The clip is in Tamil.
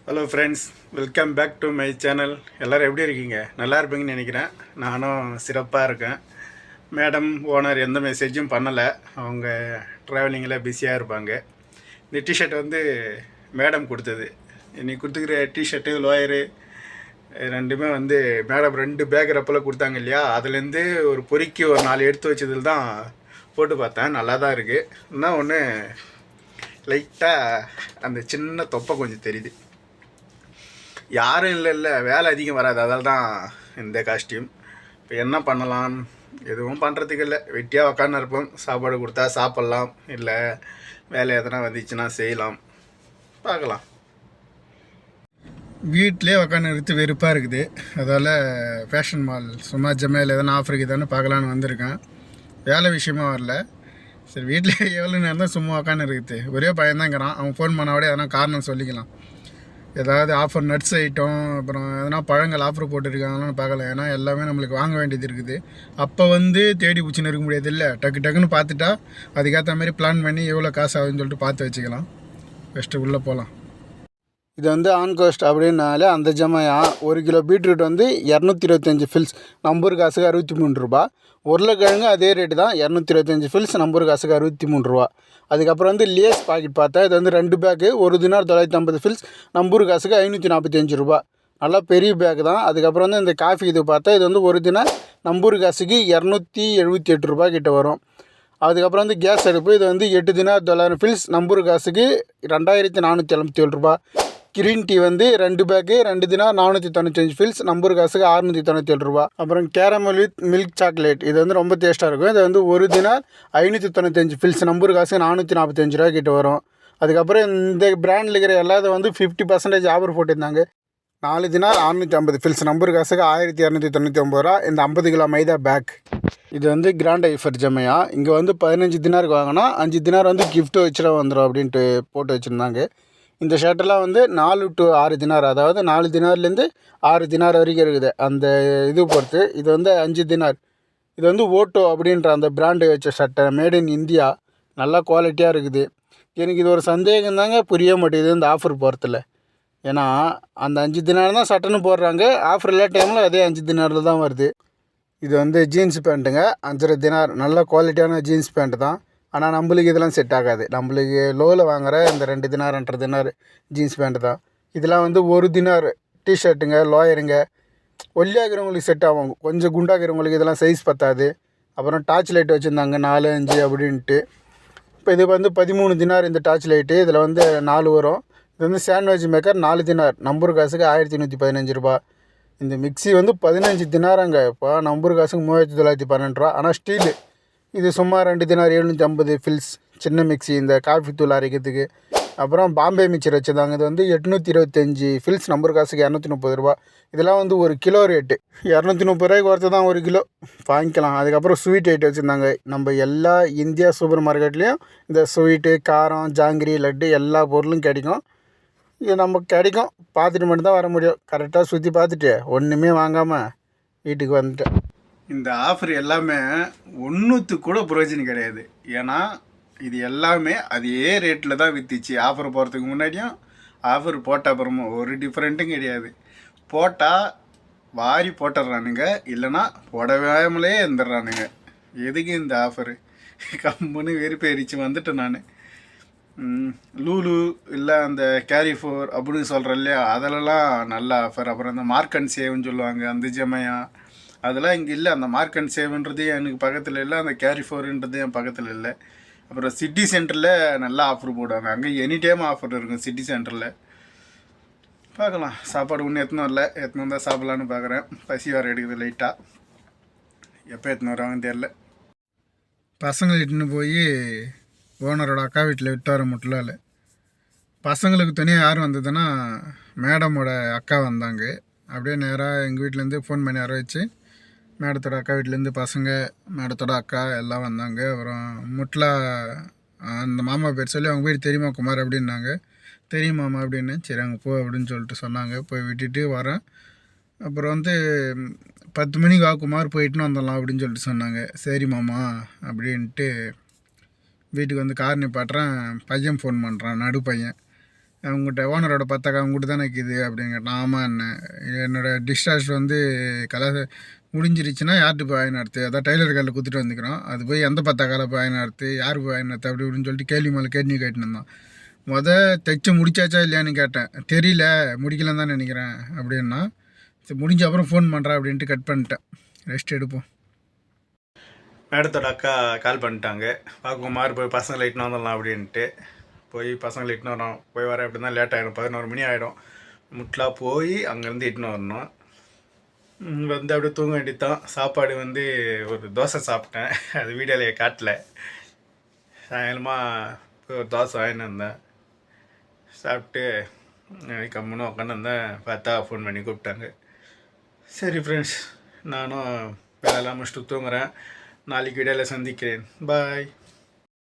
Hello friends, welcome back to my channel. எல்லோரும் எப்படி இருக்கீங்க? நல்லா இருப்பீங்கன்னு நினைக்கிறேன். நானும் சிறப்பாக இருக்கேன். மேடம் ஓனர் எந்த மெசேஜும் பண்ணலை. அவங்க ட்ராவலிங்கில் பிஸியாக இருப்பாங்க. இந்த டிஷர்ட் வந்து மேடம் கொடுத்தது. இன்றைக்கி கொடுத்துக்கிற டிஷர்ட்டு லோயரு ரெண்டுமே வந்து மேடம் 2 பேக் ரப்பில் கொடுத்தாங்க இல்லையா, அதுலேருந்து ஒரு பொறுக்கி ஒரு 4 எடுத்து வச்சதில் தான் போட்டு பார்த்தேன். நல்லா தான் இருக்குது. இன்னும் ஒன்று லைட்டாக அந்த சின்ன தொப்பை கொஞ்சம் தெரியுது. யாரும் இல்லை வேலை அதிகம் வராது, அதால் தான் இந்த காஸ்டியூம். இப்போ என்ன பண்ணலாம்? எதுவும் பண்ணுறதுக்கு இல்லை, வெட்டியாக உக்காந்து இருப்போம். சாப்பாடு கொடுத்தா சாப்பிட்லாம், இல்லை வேலை எதனா வந்துச்சுன்னா செய்யலாம், பார்க்கலாம். வீட்டிலே உக்காந்து எடுத்து வெறுப்பாக இருக்குது. அதால் ஃபேஷன் மால் சும்மா ஜமையில் எதனா ஆஃபர் இருக்குதானு பார்க்கலான்னு வந்திருக்கேன். வேலை விஷயமா வரல. சரி, வீட்டிலே எவ்வளோ நேரம் தான் சும்மா உக்காந்து இருக்குது. ஒரே பையன்தாங்கிறான். அவன் ஃபோன் பண்ணாவோட எதனா காரணம் சொல்லிக்கலாம். ஏதாவது ஆஃபர் நட்ஸ் ஐட்டம், அப்புறம் எதனா பழங்கள் ஆஃபர் போட்டுருக்காங்களான்னு பார்க்கல. ஏன்னா எல்லாமே நம்மளுக்கு வாங்க வேண்டியது இருக்குது. அப்போ வந்து தேடி பிடிச்சின்னு இருக்க முடியாது இல்லை. டக்குன்னு பார்த்துட்டா அதுக்கேற்ற மாதிரி பிளான் பண்ணி எவ்வளோ காசு ஆகுதுன்னு சொல்லிட்டு பார்த்து வச்சுக்கலாம். ஃபஸ்ட்டு உள்ளே போகலாம். இது வந்து ஆன்கோஸ்ட் அப்படின்னாலே அந்த ஜமையா 1 கிலோ பீட்ரூட் வந்து 225 ஃபில்ஸ், நம்பூர் காசுக்கு 63 ரூபா. உருளைக்கிழங்கு அதே ரேட்டு தான், 225 ஃபில்ஸ், நம்பூர் காசுக்கு 63 ரூபா. அதுக்கப்புறம் வந்து லேஸ் பாக்கெட் பார்த்தா இது வந்து 2 பேக்கு, 1 தினார் 950 ஃபில்ஸ், நம்பூர் காசுக்கு 545 ரூபா. நல்லா பெரிய பேக்கு தான். அதுக்கப்புறம் வந்து இந்த காஃபி இது பார்த்தா இது வந்து 1 தினார் நம்பூர் காசுக்கு 278 ரூபா கிட்ட வரும். அதுக்கப்புறம் வந்து கேஸ் அடுப்பு இது வந்து 8 தினார் 900 ஃபில்ஸ், நம்பூர் காசுக்கு 2477 ரூபா. கிரீன் டீ வந்து 2 பேக்கு, 2 தினார் 495 ஃபில்ஸ், நம்பூர் காசுக்கு 697 ரூபா. அப்புறம் கேரமல் வித் மில்க் சாக்லேட் இது வந்து ரொம்ப டேஸ்ட்டாக இருக்கும். இது வந்து 1 தினார் 595 ஃபில்ஸ், நம்பூர் காசுக்கு 445 ரூபா கிட்ட வரும். அதுக்கப்புறம் இந்த பிராண்டில் இருக்கிற எல்லாத்தையும் வந்து 50% ஆஃபர் போட்டிருந்தாங்க. 4 தினார் 650 ஃபில்ஸ், நம்பூர் காசுக்கு 1299 ரூபா. இந்த 50 கிலோ மைதா பேக் இது வந்து கிராண்ட் ஐஃபர் ஜமையா. இங்கே வந்து 15 தினாருக்கு வாங்கினா 5 தினார் வந்து கிஃப்ட்டு வச்சுட வந்துடும் அப்படின்ட்டு போட்டு வச்சுருந்தாங்க. இந்த ஷர்ட்டெல்லாம் வந்து 4 to 6 தினார், அதாவது 4 தினார்லேருந்து 6 தினார் வரைக்கும் இருக்குது அந்த இது பொறுத்து. இது வந்து 5 தினார். இது வந்து ஓட்டோ அப்படின்ற அந்த பிராண்டு வச்ச சட்டை, மேட் இன் இந்தியா. நல்லா குவாலிட்டியாக இருக்குது. எனக்கு இது ஒரு சந்தேகம் தாங்க, புரிய மாட்டேங்குது இந்த ஆஃபர் போகிறதில்ல. ஏன்னா அந்த 5 தினார் தான் சட்டைன்னு போடுறாங்க, ஆஃபர் இல்லை டைமில் அதே 5 தினாரில் தான் வருது. இது வந்து ஜீன்ஸ் பேண்ட்டுங்க, 5.5 தினார். நல்ல குவாலிட்டியான ஜீன்ஸ் பேண்ட்டு தான். ஆனால் நம்மளுக்கு இதெல்லாம் செட் ஆகாது. நம்மளுக்கு லோவில் வாங்குகிற இந்த 2 தினார் 2.5 தினார் ஜீன்ஸ் பேண்ட்டு தான். இதெல்லாம் வந்து 1 தினார் டிஷர்ட்டுங்க, லோயருங்க. ஒல்லியாகிறவங்களுக்கு செட் ஆகும், கொஞ்சம் குண்டாகிறவங்களுக்கு இதெல்லாம் சைஸ் பத்தாது. அப்புறம் டார்ச் லைட் வச்சுருந்தாங்க 4, 5 அப்படின்ட்டு. இப்போ இது வந்து 13 தினார் இந்த டார்ச் லைட்டு. இதில் வந்து 4 வரும். இது வந்து சாண்ட்விச் மேக்கர் 4 தினார், நம்பூர் காசுக்கு 1115 ரூபா. இந்த மிக்ஸி வந்து 15 தினாராங்க. இப்போ நம்பூர் காசுக்கு 3912 ரூபா. ஆனால் ஸ்டீலு. இது சும்மா 2 தினார் 750 ஃபில்ஸ், சின்ன மிக்ஸி இந்த காஃபி தூள் அரைக்கிறதுக்கு. அப்புறம் பாம்பே மிக்சர் வச்சுருந்தாங்க. இது வந்து 825 ஃபில்ஸ், நம்பர் காசுக்கு 230 ரூபா. இதெல்லாம் வந்து 1 கிலோ ரேட்டு 230 ரூபாய்க்கு ஒருத்தர் தான் 1 கிலோ வாங்கிக்கலாம். அதுக்கப்புறம் ஸ்வீட் ஐட்டம் வச்சுருந்தாங்க. நம்ம எல்லா இந்தியா சூப்பர் மார்க்கெட்லேயும் இந்த ஸ்வீட்டு, காரம், ஜாங்கிரி, லட்டு எல்லா பொருளும் கிடைக்கும். இது நமக்கு கிடைக்கும், பார்த்துட்டு மட்டும்தான் வர முடியும். கரெக்டாக சுற்றி பார்த்துட்டு ஒன்றுமே வாங்காமல் வீட்டுக்கு வந்துட்டேன். இந்த ஆஃபர் எல்லாமே ஒன்றுத்துக்கு கூட பிரயோஜனம் கிடையாது. ஏன்னா இது எல்லாமே அதே ரேட்டில் தான் விற்றுச்சு. ஆஃபர் போகிறதுக்கு முன்னாடியும் ஆஃபர் போட்ட அப்புறமும் ஒரு டிஃப்ரெண்ட்டும் கிடையாது. போட்டால் வாரி போட்டுடுறானுங்க, இல்லைன்னா போடவாமலே இருந்துடுறானுங்க. எதுக்கு இந்த ஆஃபரு? கம்முன்னு வெறுப்பேறிச்சு வந்துட்டேன் நான். லூலு இல்லை அந்த கேரிஃபோர் அப்படின்னு சொல்கிறேன் இல்லையா, அதிலலாம் நல்ல ஆஃபர். அப்புறம் அந்த மார்க் அண்ட் சேவ்னு சொல்லுவாங்க, அந்த ஜமையா அதெல்லாம் இங்கே இல்லை. அந்த மார்க் அண்ட் சேவ்ன்றது எனக்கு பக்கத்தில் இல்லை, அந்த கேரிஃபோர்ன்றது என் பக்கத்தில் இல்லை. அப்புறம் சிட்டி சென்டரில் நல்லா ஆஃபர் போடுவாங்க. அங்கே எனி டைம் ஆஃபர் இருக்கும் சிட்டி சென்டரில். பார்க்கலாம். சாப்பாடு ஒன்றும் எத்தனும் வரல, எத்தனை வந்தால் சாப்பிட்லான்னு பார்க்குறேன். பசி வர எடுக்குது லைட்டாக. எப்போ எத்தனை வருவாங்கன்னு தெரில. பசங்களை இட்டுன்னு போய் ஓனரோட அக்கா வீட்டில் விட்டு வர மட்டும் இல்லை. பசங்களுக்கு தனியாக யார் வந்ததுன்னா மேடமோட அக்கா வந்தாங்க. அப்படியே நேராக எங்கள் வீட்டிலேருந்து ஃபோன் பண்ணி வர வச்சு மேடத்தோட அக்கா வீட்டிலேருந்து பசங்க, மேடத்தோட அக்கா எல்லாம் வந்தாங்க. அப்புறம் முட்லா அந்த மாமா பேர் சொல்லி அவங்க வீடு தெரியுமா குமார் அப்படின்னாங்க. தெரியும் மாமா அப்படின்னு. சரி அங்கே போ அப்படின்னு சொல்லிட்டு சொன்னாங்க. போய் விட்டுட்டு வரேன். அப்புறம் வந்து 10 மணிக்கு வா குமார், போயிட்டுன்னு வந்துடலாம் அப்படின்னு சொல்லிட்டு சொன்னாங்க. சரி மாமா அப்படின்ட்டு வீட்டுக்கு வந்து கார் நிப்பாட்டுறேன். பையன் ஃபோன் பண்ணுறான், நடு பையன். உங்கள்கிட்ட ஓனரோட பத்தாக்கா உங்கள்கிட்ட தானே இருக்குது அப்படின்னு கேட்டான். ஆமாம் என்ன என்னோடய டிஸ்சார்ஜ் வந்து கலர் முடிஞ்சிருச்சுன்னா யார்கிட்ட போய் வாங்கினடுத்து, அதான் டெய்லர் கடையில் கொடுத்துட்டு வந்துக்கிறோம். அது போய் எந்த பத்தாக்கால போய் வாங்கினடுத்து, யார் போய் வாங்கினடுத்து அப்படி இப்படின்னு சொல்லிட்டு கேள்வி மேலே கேட்டு கேட்டுன்னு இருந்தான். தைச்சு முடிச்சாச்சா இல்லையான்னு கேட்டேன். தெரியல, முடிக்கலன்னு தான் நினைக்கிறேன் அப்படின்னா. சரி முடிஞ்ச அப்புறம் ஃபோன் பண்ணுறேன் அப்படின்ட்டு கட் பண்ணிட்டேன். ரெஸ்ட் எடுப்போம். மேடத்தோட அக்கா கால் பண்ணிட்டாங்க, பார்க்குமாறு போய் பசங்களை இட்டுன்னு வந்துடலாம் அப்படின்ட்டு. போய் பசங்களை இட்டுன்னு வரோம். போய் வர எப்படி தான் லேட் ஆகிடும், 11 மணி ஆகிடும். முட்லாக போய் அங்கேருந்து இட்டுன்னு வரணும். வந்து அப்படியே தூங்க வேண்டியதான். சாப்பாடு வந்து ஒரு தோசை சாப்பிட்டேன், அது வீடியோலையே காட்டல. சாயங்காலமாக போய் ஒரு தோசை வாங்கிட்டு வந்தேன். சாப்பிட்டு கம்முன்னு உட்காந்துருந்தேன். பார்த்தா ஃபோன் பண்ணி கூப்பிட்டாங்க. சரி ஃப்ரெண்ட்ஸ், நானும் வேலையெல்லாம் முடிச்சுட்டு தூங்குறேன். நாளைக்கு வீடியோவில் சந்திக்கிறேன். பாய்.